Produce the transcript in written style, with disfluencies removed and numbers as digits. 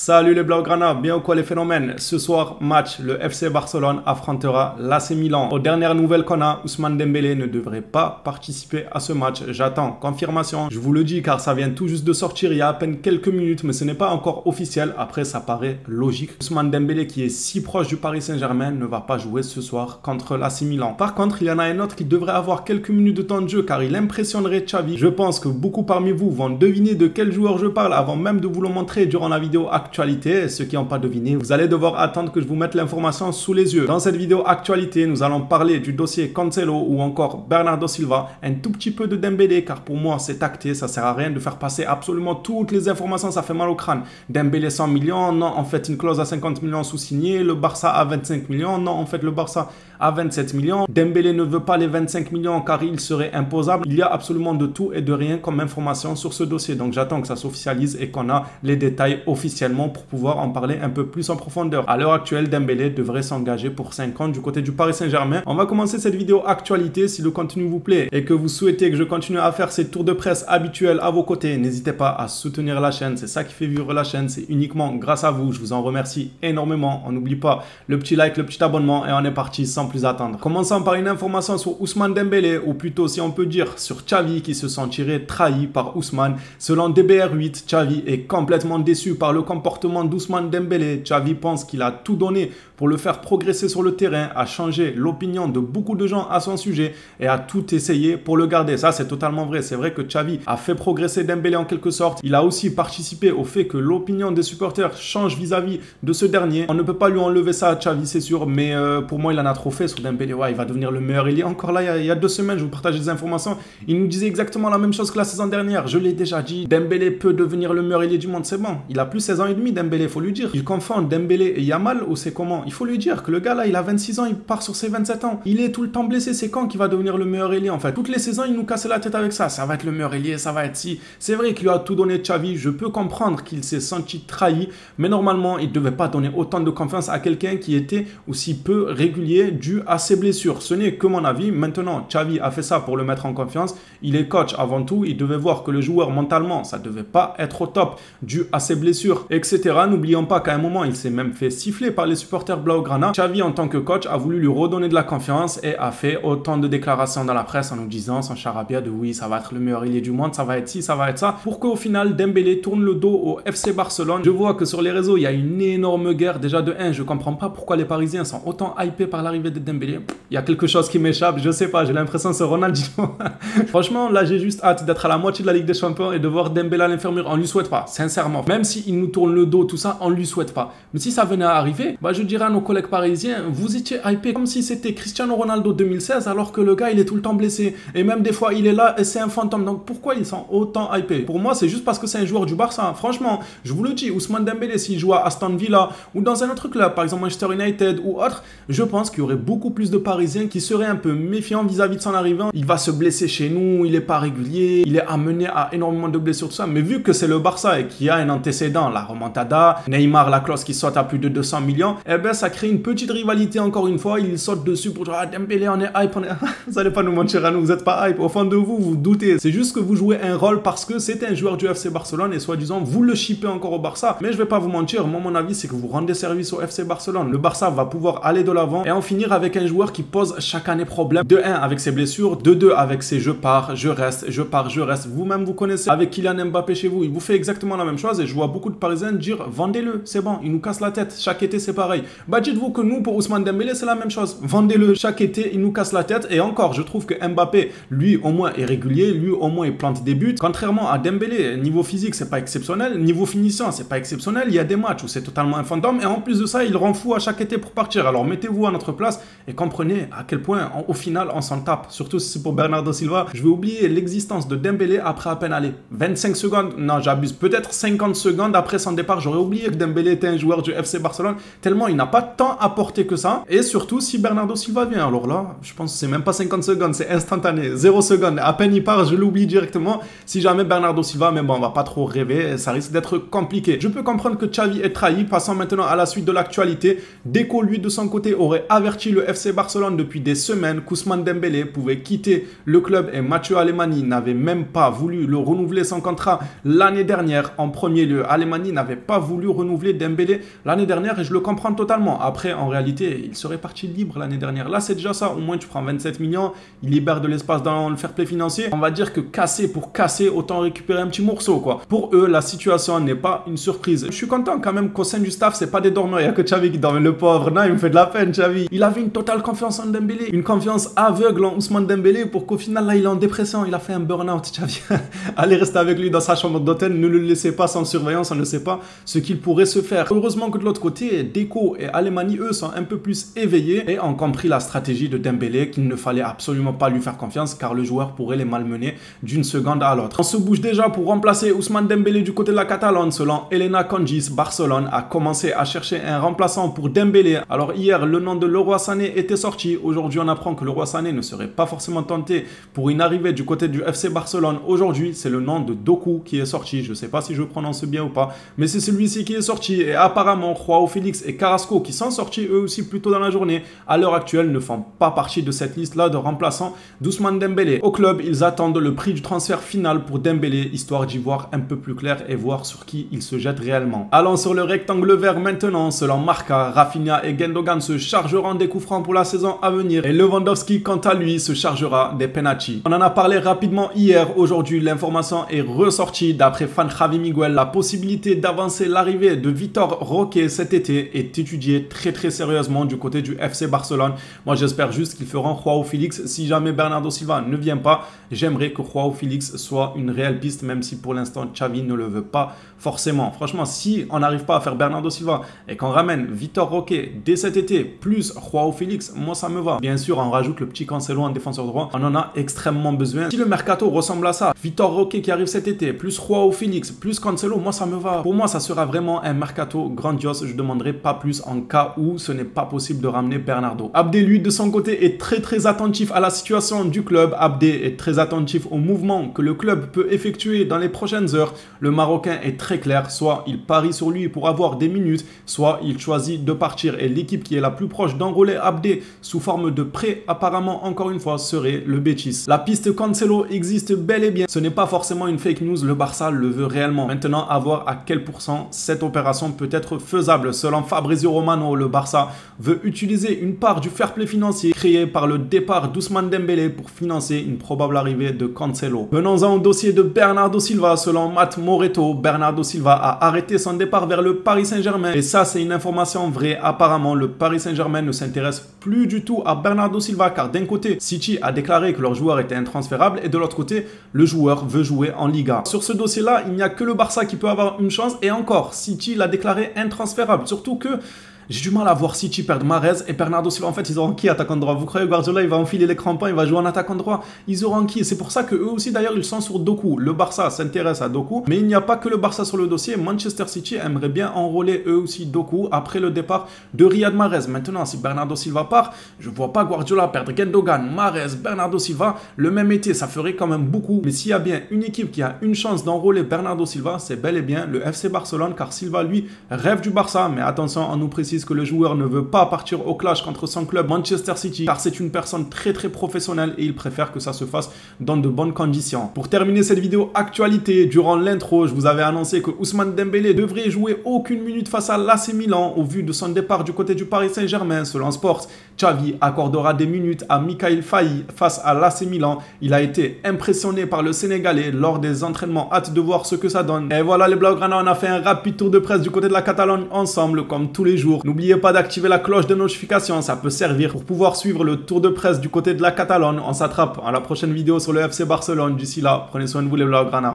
Salut les Blaugrana, bien ou quoi les phénomènes? Ce soir, match, le FC Barcelone affrontera l'AC Milan. Aux dernières nouvelles qu'on a, Ousmane Dembélé ne devrait pas participer à ce match. J'attends confirmation, je vous le dis car ça vient tout juste de sortir il y a à peine quelques minutes, mais ce n'est pas encore officiel. Après, ça paraît logique. Ousmane Dembélé, qui est si proche du Paris Saint-Germain, ne va pas jouer ce soir contre l'AC Milan. Par contre, il y en a un autre qui devrait avoir quelques minutes de temps de jeu car il impressionnerait Xavi. Je pense que beaucoup parmi vous vont deviner de quel joueur je parle avant même de vous le montrer durant la vidéo actualité. Ceux qui n'ont pas deviné, vous allez devoir attendre que je vous mette l'information sous les yeux. Dans cette vidéo actualité, nous allons parler du dossier Cancelo ou encore Bernardo Silva, un tout petit peu de Dembélé car pour moi c'est acté, ça sert à rien de faire passer absolument toutes les informations, ça fait mal au crâne. Dembélé 100 millions, non en fait une clause à 50 millions sous-signée, le Barça à 25 millions, non en fait le Barça à 27 millions. Dembélé ne veut pas les 25 millions car il serait imposable. Il y a absolument de tout et de rien comme information sur ce dossier. Donc j'attends que ça s'officialise et qu'on a les détails officiellement pour pouvoir en parler un peu plus en profondeur. À l'heure actuelle, Dembélé devrait s'engager pour 5 ans du côté du Paris Saint-Germain. On va commencer cette vidéo actualité. Si le contenu vous plaît et que vous souhaitez que je continue à faire ces tours de presse habituels à vos côtés, n'hésitez pas à soutenir la chaîne. C'est ça qui fait vivre la chaîne. C'est uniquement grâce à vous. Je vous en remercie énormément. On n'oublie pas le petit like, le petit abonnement et on est parti sans plus attendre. Commençons par une information sur Ousmane Dembélé, ou plutôt si on peut dire sur Xavi qui se sentirait trahi par Ousmane. Selon DBR8, Xavi est complètement déçu par le comportement d'Ousmane Dembélé. Xavi pense qu'il a tout donné pour le faire progresser sur le terrain, a changé l'opinion de beaucoup de gens à son sujet et a tout essayé pour le garder. Ça, c'est totalement vrai. C'est vrai que Xavi a fait progresser Dembélé en quelque sorte. Il a aussi participé au fait que l'opinion des supporters change vis-à-vis de ce dernier. On ne peut pas lui enlever ça à Xavi, c'est sûr, mais pour moi, il en a trop fait sur Dembélé. Ouais, il va devenir le meilleur. Il est encore là il y a 2 semaines, je vous partage des informations. Il nous disait exactement la même chose que la saison dernière. Je l'ai déjà dit. Dembélé peut devenir le meilleur ailier du monde, c'est bon. Il a plus 16 ans et demi, Dembélé, il faut lui dire. Il confond Dembélé et Yamal ou c'est comment? Il faut lui dire que le gars là, il a 26 ans, il part sur ses 27 ans. Il est tout le temps blessé, c'est quand qu'il va devenir le meilleur ailier en fait? Toutes les saisons, il nous cassait la tête avec ça. Ça va être le meilleur ailier, ça va être si. C'est vrai qu'il lui a tout donné Xavi. Je peux comprendre qu'il s'est senti trahi, mais normalement, il ne devait pas donner autant de confiance à quelqu'un qui était aussi peu régulier dû à ses blessures. Ce n'est que mon avis. Maintenant, Xavi a fait ça pour le mettre en confiance. Il est coach avant tout. Il devait voir que le joueur mentalement, ça ne devait pas être au top dû à ses blessures, etc. N'oublions pas qu'à un moment, il s'est même fait siffler par les supporters Blaugrana. Xavi, en tant que coach, a voulu lui redonner de la confiance et a fait autant de déclarations dans la presse en nous disant, sans charabia, de oui, ça va être le meilleur ailier du monde, ça va être ci, ça va être ça, pour qu'au final, Dembélé tourne le dos au FC Barcelone. Je vois que sur les réseaux, il y a une énorme guerre. Déjà de 1, je comprends pas pourquoi les Parisiens sont autant hypés par l'arrivée de Dembélé. Il y a quelque chose qui m'échappe, je sais pas, j'ai l'impression que c'est Ronaldinho. Franchement, là, j'ai juste hâte d'être à la moitié de la Ligue des Champions et de voir Dembélé à l'infirmerie. On lui souhaite pas, sincèrement. Même s'il nous tourne le dos, tout ça, on lui souhaite pas. Mais si ça venait à arriver, bah, je dirais à nos collègues parisiens, vous étiez hypés comme si c'était Cristiano Ronaldo 2016, alors que le gars, il est tout le temps blessé. Et même des fois, il est là et c'est un fantôme. Donc pourquoi ils sont autant hypés? Pour moi, c'est juste parce que c'est un joueur du Barça. Franchement, je vous le dis, Ousmane Dembélé, s'il joue à Aston Villa ou dans un autre club, par exemple Manchester United ou autre, je pense qu'il y aurait beaucoup plus de Parisiens qui seraient un peu méfiants vis-à-vis de son arrivant. Il va se blesser chez nous, il n'est pas régulier, il est amené à énormément de blessures, tout ça. Mais vu que c'est le Barça et qu'il y a un antécédent, la remontada, Neymar, la clause qui saute à plus de 200 millions, eh ben ça crée une petite rivalité encore une fois. Il saute dessus pour dire ah, Dembélé, on est hype, on est... Vous n'allez pas nous mentir à nous, vous n'êtes pas hype. Au fond de vous, vous doutez. C'est juste que vous jouez un rôle parce que c'est un joueur du FC Barcelone et soi-disant vous le shippez encore au Barça. Mais je vais pas vous mentir, moi mon avis c'est que vous rendez service au FC Barcelone. Le Barça va pouvoir aller de l'avant et en finir avec un joueur qui pose chaque année problème. De 1 avec ses blessures, de 2 avec ses je pars, je reste, je pars, je reste. Vous-même vous connaissez avec Kylian Mbappé chez vous, il vous fait exactement la même chose et je vois beaucoup de Parisiens dire vendez-le, c'est bon, il nous casse la tête. Chaque été c'est pareil. Bah dites-vous que nous pour Ousmane Dembélé c'est la même chose. Vendez-le, chaque été il nous casse la tête et encore je trouve que Mbappé lui au moins est régulier, lui au moins il plante des buts. Contrairement à Dembélé, niveau physique c'est pas exceptionnel, niveau finition c'est pas exceptionnel. Il y a des matchs où c'est totalement un fantôme et en plus de ça il rend fou à chaque été pour partir. Alors mettez-vous à notre place et comprenez à quel point au final on s'en tape. Surtout si c'est pour Bernardo Silva. Je vais oublier l'existence de Dembélé après à peine aller 25 secondes. Non j'abuse, peut-être 50 secondes après son départ. J'aurais oublié que Dembélé était un joueur du FC Barcelone tellement il n'a pas tant apporté que ça. Et surtout si Bernardo Silva vient. Alors là je pense que c'est même pas 50 secondes, c'est instantané. 0 secondes. À peine il part, je l'oublie directement. Si jamais Bernardo Silva, mais bon on va pas trop rêver, ça risque d'être compliqué. Je peux comprendre que Xavi est trahi. Passons maintenant à la suite de l'actualité. Deco lui de son côté aurait averti le FC Barcelone depuis des semaines qu'Ousmane Dembélé pouvait quitter le club et Mathieu Alemany n'avait même pas voulu le renouveler son contrat l'année dernière. En premier lieu, Alemany n'avait n'avait pas voulu renouveler Dembélé l'année dernière et je le comprends totalement. Après, en réalité, il serait parti libre l'année dernière. Là, c'est déjà ça. Au moins, tu prends 27 millions, il libère de l'espace dans le fair play financier. On va dire que casser pour casser, autant récupérer un petit morceau, quoi. Pour eux, la situation n'est pas une surprise. Je suis content quand même qu'au sein du staff, c'est pas des dormeurs. Il n'y a que Xavi qui dort. Le pauvre, non, il me fait de la peine, Xavi. Il avait une totale confiance en Dembélé, une confiance aveugle en Ousmane Dembélé pour qu'au final, là, il est en dépression. Il a fait un burn-out, Xavi. Allez rester avec lui dans sa chambre d'hôtel. Ne le laissez pas sans surveillance. On ne sait pas ce qu'il pourrait se faire. Heureusement que de l'autre côté, Deco et Alemani, eux, sont un peu plus éveillés et ont compris la stratégie de Dembélé, qu'il ne fallait absolument pas lui faire confiance car le joueur pourrait les malmener d'une seconde à l'autre. On se bouge déjà pour remplacer Ousmane Dembélé du côté de la Catalogne. Selon Elena Congis, Barcelone a commencé à chercher un remplaçant pour Dembélé. Alors hier, le nom de Leroy Sané était sorti. Aujourd'hui, on apprend que Leroy Sané ne serait pas forcément tenté pour une arrivée du côté du FC Barcelone. Aujourd'hui, c'est le nom de Doku qui est sorti. Je ne sais pas si je prononce bien ou pas, mais c'est celui-ci qui est sorti. Et apparemment, Joao Félix et Carrasco, qui sont sortis eux aussi plus tôt dans la journée, à l'heure actuelle ne font pas partie de cette liste-là de remplaçants d'Ousmane Dembélé. Au club, ils attendent le prix du transfert final pour Dembélé, histoire d'y voir un peu plus clair et voir sur qui il se jette réellement. Allons sur le rectangle vert maintenant. Selon Marca, Rafinha et Gundogan se chargeront des coups francs pour la saison à venir et Lewandowski, quant à lui, se chargera des penalties. On en a parlé rapidement hier. Aujourd'hui, l'information est ressortie d'après fan Javi Miguel. La possibilité d'avancer l'arrivée de Vitor Roque cet été est étudiée très sérieusement du côté du FC Barcelone. Moi, j'espère juste qu'ils feront Joao Félix. Si jamais Bernardo Silva ne vient pas, j'aimerais que Joao Félix soit une réelle piste, même si pour l'instant Xavi ne le veut pas forcément. Franchement, si on n'arrive pas à faire Bernardo Silva et qu'on ramène Vitor Roque dès cet été, plus Joao Félix, moi ça me va. Bien sûr, on rajoute le petit Cancelo en défenseur droit. On en a extrêmement besoin. Si le mercato ressemble à ça, Vitor Roque qui arrive cet été, plus Joao Félix, plus Cancelo, moi ça me va. Pour moi, ça sera vraiment un mercato grandiose. Je ne demanderai pas plus en cas où ce n'est pas possible de ramener Bernardo. Abdé, lui, de son côté, est très attentif à la situation du club. Abdé est très attentif au mouvement que le club peut effectuer dans les prochaines heures. Le Marocain est très clair, soit il parie sur lui pour avoir des minutes, soit il choisit de partir. Et l'équipe qui est la plus proche d'enrôler Abdé sous forme de prêt, apparemment, encore une fois, serait le Betis. La piste Cancelo existe bel et bien. Ce n'est pas forcément une fake news, le Barça le veut réellement. Maintenant, à voir à quel pourcent cette opération peut être faisable. Selon Fabrizio Romano, le Barça veut utiliser une part du fair play financier créé par le départ d'Ousmane Dembélé pour financer une probable arrivée de Cancelo. Venons-en au dossier de Bernardo Silva. Selon Matt Moretto, Bernardo Silva a arrêté son départ vers le Paris Saint-Germain. Et ça, c'est une information vraie. Apparemment, le Paris Saint-Germain ne s'intéresse plus du tout à Bernardo Silva car d'un côté, City a déclaré que leur joueur était intransférable et de l'autre côté, le joueur veut jouer en Liga. Sur ce dossier-là, il n'y a que le Barça qui peut avoir une chance et encore, City l'a déclaré intransférable. Surtout que j'ai du mal à voir City perdre Mahrez et Bernardo Silva. En fait, ils auront qui attaquant droit? Vous croyez Guardiola, il va enfiler les crampons, il va jouer en attaquant droit? Ils auront qui? C'est pour ça que eux aussi, d'ailleurs, ils sont sur Doku. Le Barça s'intéresse à Doku, mais il n'y a pas que le Barça sur le dossier. Manchester City aimerait bien enrôler eux aussi Doku après le départ de Riyad Mahrez. Maintenant, si Bernardo Silva part, je ne vois pas Guardiola perdre Gundogan, Mahrez, Bernardo Silva le même été. Ça ferait quand même beaucoup. Mais s'il y a bien une équipe qui a une chance d'enrôler Bernardo Silva, c'est bel et bien le FC Barcelone, car Silva, lui, rêve du Barça. Mais attention, on nous précise que le joueur ne veut pas partir au clash contre son club Manchester City car c'est une personne très professionnelle et il préfère que ça se fasse dans de bonnes conditions. Pour terminer cette vidéo actualité, durant l'intro, je vous avais annoncé que Ousmane Dembélé devrait jouer aucune minute face à l'AC Milan au vu de son départ du côté du Paris Saint-Germain. Selon Sports, Xavi accordera des minutes à Mikayil Faye face à l'AC Milan. Il a été impressionné par le Sénégalais lors des entraînements. Hâte de voir ce que ça donne. Et voilà les Blaugrana, on a fait un rapide tour de presse du côté de la Catalogne ensemble comme tous les jours. N'oubliez pas d'activer la cloche de notification, ça peut servir pour pouvoir suivre le tour de presse du côté de la Catalogne. On s'attrape à la prochaine vidéo sur le FC Barcelone. D'ici là, prenez soin de vous les Blaugrana.